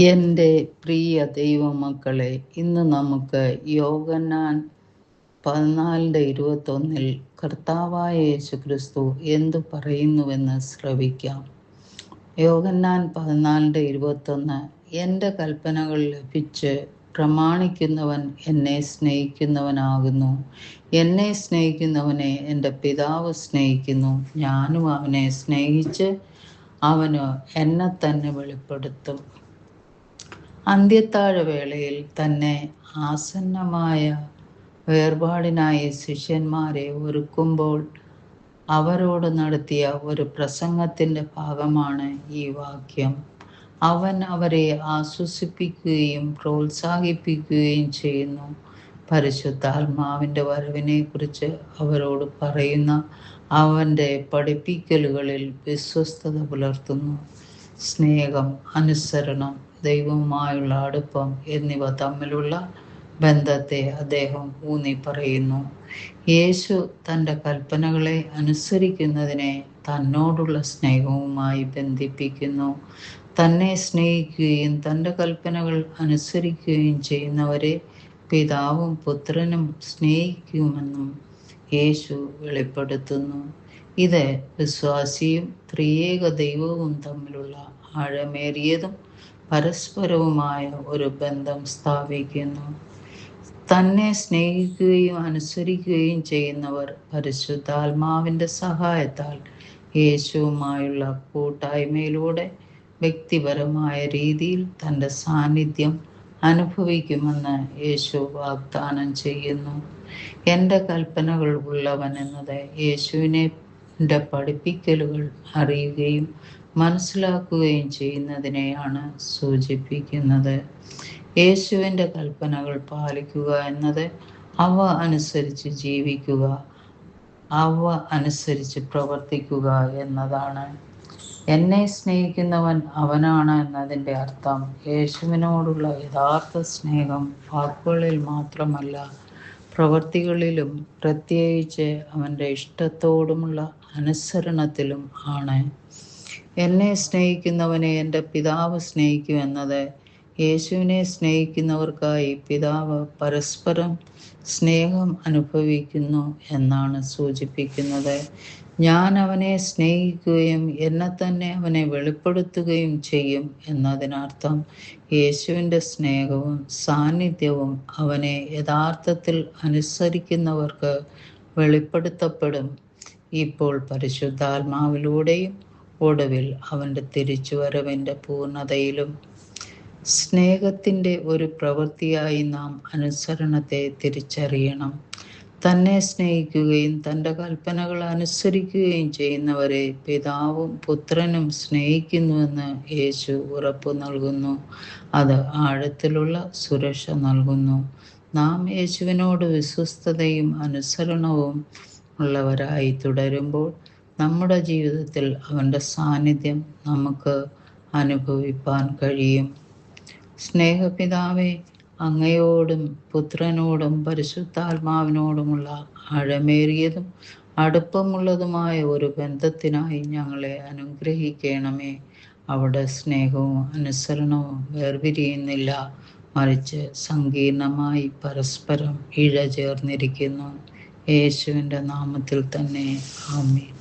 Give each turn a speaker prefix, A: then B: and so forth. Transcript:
A: എൻ്റെ പ്രിയ ദൈവമക്കളെ, ഇന്ന് നമുക്ക് യോഹന്നാൻ 14:21 കർത്താവായ യേശുക്രിസ്തു എന്തു പറയുന്നുവെന്ന് ശ്രവിക്കാം. യോഹന്നാൻ 14:21 എൻ്റെ കൽപ്പനകൾ ലഭിച്ച് പ്രമാണിക്കുന്നവൻ എന്നെ സ്നേഹിക്കുന്നവനാകുന്നു. എന്നെ സ്നേഹിക്കുന്നവനെ എൻ്റെ പിതാവ് സ്നേഹിക്കുന്നു. ഞാനും അവനെ സ്നേഹിച്ച് അവന് എന്നെ തന്നെ വെളിപ്പെടുത്തും. അന്ത്യത്താഴവേളയിൽ തന്നെ ആസന്നമായ വേർപാടിനായി ശിഷ്യന്മാരെ ഒരുക്കുമ്പോൾ അവരോട് നടത്തിയ ഒരു പ്രസംഗത്തിൻ്റെ ഭാഗമാണ് ഈ വാക്യം. അവൻ അവരെ ആശ്വസിപ്പിക്കുകയും പ്രോത്സാഹിപ്പിക്കുകയും ചെയ്യുന്നു. പരിശുദ്ധാത്മാവിൻ്റെ വരവിനെക്കുറിച്ച് അവരോട് പറയുന്ന അവൻ്റെ പഠിപ്പിക്കലുകളിൽ വിശ്വസ്തത പുലർത്തുന്നു. സ്നേഹം, അനുസരണം, ദൈവവുമായുള്ള അടുപ്പം എന്നിവ തമ്മിലുള്ള ബന്ധത്തെ അദ്ദേഹം ഊന്നി പറയുന്നു. യേശു തൻ്റെ കൽപ്പനകളെ അനുസരിക്കുന്നതിനെ തന്നോടുള്ള സ്നേഹവുമായി ബന്ധിപ്പിക്കുന്നു. തന്നെ സ്നേഹിക്കുകയും തൻ്റെ കൽപ്പനകൾ അനുസരിക്കുകയും ചെയ്യുന്നവരെ പിതാവും പുത്രനും സ്നേഹിക്കുമെന്നും യേശു വെളിപ്പെടുത്തുന്നു. ഇത് വിശ്വാസിയും ത്രിയേക ദൈവവും തമ്മിലുള്ള ആഴമേറിയതും പരസ്പരവുമായ ഒരു ബന്ധം സ്ഥാപിക്കുന്നു. തന്നെ സ്നേഹിക്കുകയും അനുസരിക്കുകയും ചെയ്യുന്നവർ പരിശുദ്ധാത്മാവിൻ്റെ സഹായത്താൽ യേശുവുമായുള്ള കൂട്ടായ്മയിലൂടെ വ്യക്തിപരമായ രീതിയിൽ തൻ്റെ സാന്നിധ്യം അനുഭവിക്കുമെന്ന് യേശു വാഗ്ദാനം ചെയ്യുന്നു. എൻ്റെ കൽപ്പനകൾ ഉള്ളവൻ എന്നത് യേശുവിനെ പഠിപ്പിക്കലുകൾ അറിയുകയും മനസ്സിലാക്കുകയും ചെയ്യുന്നതിനെയാണ് സൂചിപ്പിക്കുന്നത്. യേശുവിൻ്റെ കൽപ്പനകൾ പാലിക്കുക എന്നത് അവ അനുസരിച്ച് ജീവിക്കുക, അവ അനുസരിച്ച് പ്രവർത്തിക്കുക എന്നതാണ്. എന്നെ സ്നേഹിക്കുന്നവൻ അവനാണ് എന്നതിൻ്റെ അർത്ഥം യേശുവിനോടുള്ള യഥാർത്ഥ സ്നേഹം വാക്കുകളിൽ മാത്രമല്ല, പ്രവൃത്തികളിലും പ്രത്യേകിച്ച് അവൻ്റെ ഇഷ്ടത്തോടുമുള്ള അനുസരണത്തിലും ആണ്. എന്നെ സ്നേഹിക്കുന്നവനെ എൻ്റെ പിതാവ് സ്നേഹിക്കും എന്നത് യേശുവിനെ സ്നേഹിക്കുന്നവർക്കായി പിതാവ് പരസ്പരം സ്നേഹം അനുഭവിക്കുന്നു എന്നാണ് സൂചിപ്പിക്കുന്നത്. ഞാൻ അവനെ സ്നേഹിക്കുകയും എന്നെ തന്നെ അവനെ വെളിപ്പെടുത്തുകയും ചെയ്യും എന്നതിനർത്ഥം യേശുവിൻ്റെ സ്നേഹവും സാന്നിധ്യവും അവനെ യഥാർത്ഥത്തിൽ അനുസരിക്കുന്നവർക്ക് വെളിപ്പെടുത്തപ്പെടും. ഇപ്പോൾ പരിശുദ്ധാത്മാവിലൂടെയും ഒടുവിൽ അവൻ്റെ തിരിച്ചുവരവിൻ്റെ പൂർണ്ണതയിലും. സ്നേഹത്തിൻ്റെ ഒരു പ്രവൃത്തിയായി നാം അനുസരണത്തെ തിരിച്ചറിയണം. തന്നെ സ്നേഹിക്കുകയും തൻ്റെ കൽപ്പനകൾ അനുസരിക്കുകയും ചെയ്യുന്നവരെ പിതാവും പുത്രനും സ്നേഹിക്കുന്നുവെന്ന് യേശു ഉറപ്പു നൽകുന്നു. അത് ആഴത്തിലുള്ള സുരക്ഷ നൽകുന്നു. നാം യേശുവിനോട് വിശ്വസ്തതയും അനുസരണവും ഉള്ളവരായി തുടരുമ്പോൾ നമ്മുടെ ജീവിതത്തിൽ അവൻ്റെ സാന്നിധ്യം നമുക്ക് അനുഭവിപ്പാൻ കഴിയും. സ്നേഹപിതാവേ, അങ്ങയോടും പുത്രനോടും പരിശുദ്ധാത്മാവിനോടുമുള്ള ആഴമേറിയതും അടുപ്പമുള്ളതുമായ ഒരു ബന്ധത്തിനായി ഞങ്ങളെ അനുഗ്രഹിക്കണമേ. അവിടെ സ്നേഹവും അനുസരണവും വേർപിരിയുന്നില്ല, മറിച്ച് സങ്കീർണമായി പരസ്പരം ഇഴചേർന്നിരിക്കുന്നു. യേശുവിൻ്റെ നാമത്തിൽ തന്നെ ആമേൻ.